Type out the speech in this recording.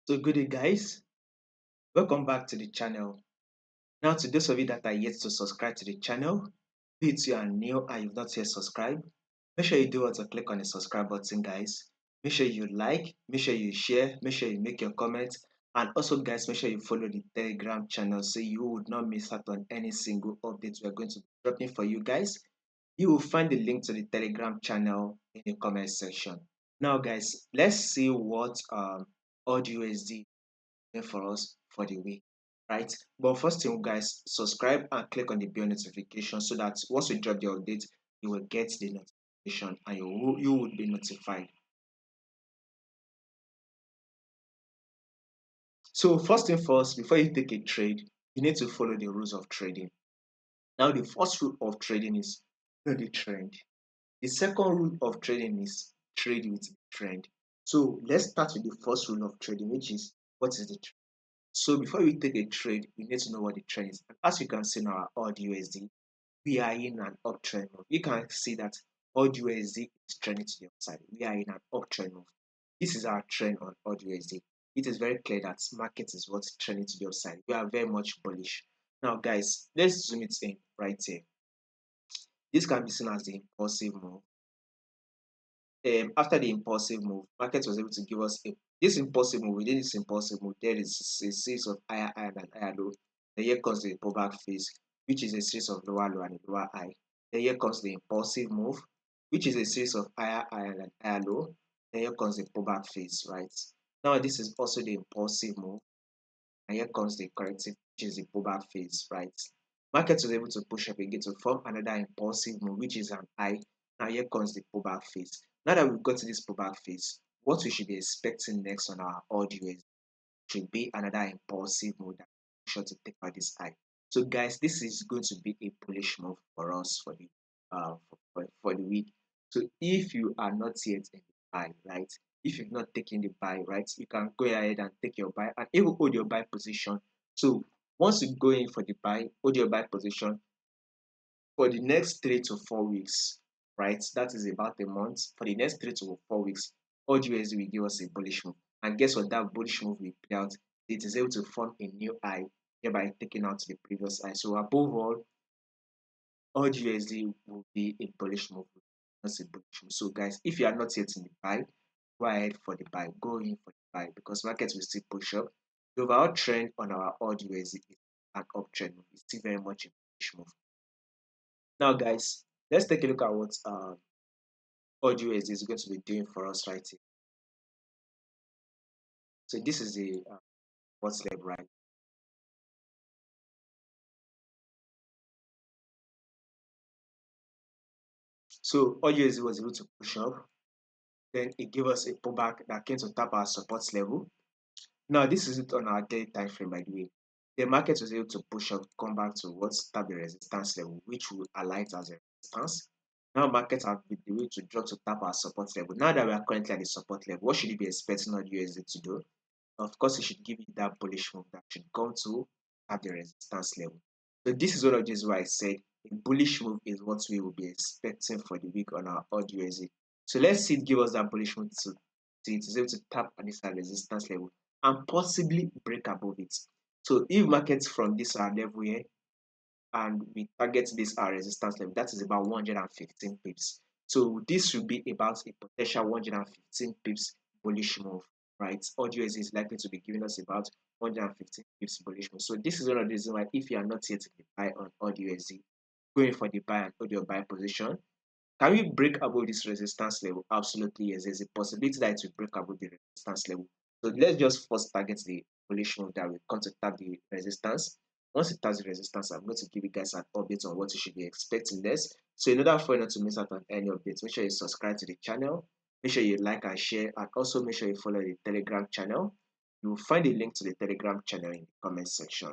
So good day guys, welcome back to the channel. Now to those of you that are yet to subscribe to the channel, be it you are new and you've not yet subscribed, make sure you do what to click on the subscribe button guys. Make sure you like, make sure you share, make sure you make your comments, and also guys make sure you follow the Telegram channel so you would not miss out on any single update we are going to be dropping for you guys. You will find the link to the Telegram channel in the comment section. Now guys, let's see what AUDUSD for us for the week, right? But first thing guys, subscribe and click on the bell notification so that once we drop the update you will get the notification and you would be notified. So first thing first, before you take a trade, you need to follow the rules of trading. Now the first rule of trading is know the trend. The second rule of trading is trade with the trend. So let's start with the first rule of trading, which is what is the trend. So before you take a trade, you need to know what the trend is. And as you can see now, AUD, we are in an uptrend move. You can see that AUD is trending to the upside. We are in an uptrend move. This is our trend on AUD. It is very clear that market is what's trending to the upside. We are very much bullish. Now, guys, let's zoom it in right here. This can be seen as the impulsive move. After the impulsive move, market was able to give us this impulsive move. Within this impulsive move, there is a series of higher high and higher low. Then here comes the pullback phase, which is a series of lower low and lower high. Then here comes the impulsive move, which is a series of higher high and higher low. Then here comes the pullback phase, right? Now this is also the impulsive move, and here comes the corrective, which is the pullback phase, right? Market was able to push up again to form another impulsive move, which is an high. Now here comes the pullback phase. Now that we've got to this pullback phase, what we should be expecting next on our AUD should be another impulsive move that we sure to take out this high. So guys, this is going to be a bullish move for us for the for the week. So if you are not yet in the buy, right? If you've not taken the buy, right, you can go ahead and take your buy and even hold your buy position. So once you go in for the buy, hold your buy position for the next 3 to 4 weeks, right? That is about a month. For the next 3 to 4 weeks, AUDUSD will give us a bullish move. And guess what? That bullish move will play out. It is able to form a new high, thereby taking out the previous high. So above all, AUDUSD will be a bullish move, not a bullish move. So guys, if you are not yet in the buy, go ahead for the buy. Go in for the buy because markets will still push up. The overall trend on our AUDUSD is an uptrend. It's still very much a bullish move. Now, guys, let's take a look at what AUDUSD is going to be doing for us right here. So this is the what's level, right? So AUDUSD was able to push up, then it gave us a pullback that came to tap our support level. Now this is it on our daily time frame, by the way. The market was able to push up, come back to what's tap the resistance level, which will alight as a resistance. Now markets have been the way to drop to tap our support level. Now that we are currently at the support level, what should you be expecting AUDUSD to do? Of course, it should give you that bullish move that should come to at the resistance level. So this is one of the reasons why I said a bullish move is what we will be expecting for the week on our AUDUSD. So let's see it give us that bullish move to it is able to tap at this resistance level and possibly break above it. So if markets from this level here and we target this resistance level, that is about 115 pips. So this will be about a potential 115 pips bullish move, right? AUDUSD is likely to be giving us about 115 pips bullish move. So this is one of the reasons why if you are not yet in the buy on AUDUSD, going for the buy and hold your buy position. Can we break above this resistance level? Absolutely yes. There's a possibility that it will break above the resistance level. So let's just first target the bullish move that will come to tap the resistance. Once it taps the resistance, I'm going to give you guys an update on what you should be expecting next. So in order for you not to miss out on any updates, make sure you subscribe to the channel. Make sure you like and share, and also make sure you follow the Telegram channel. You will find a link to the Telegram channel in the comment section.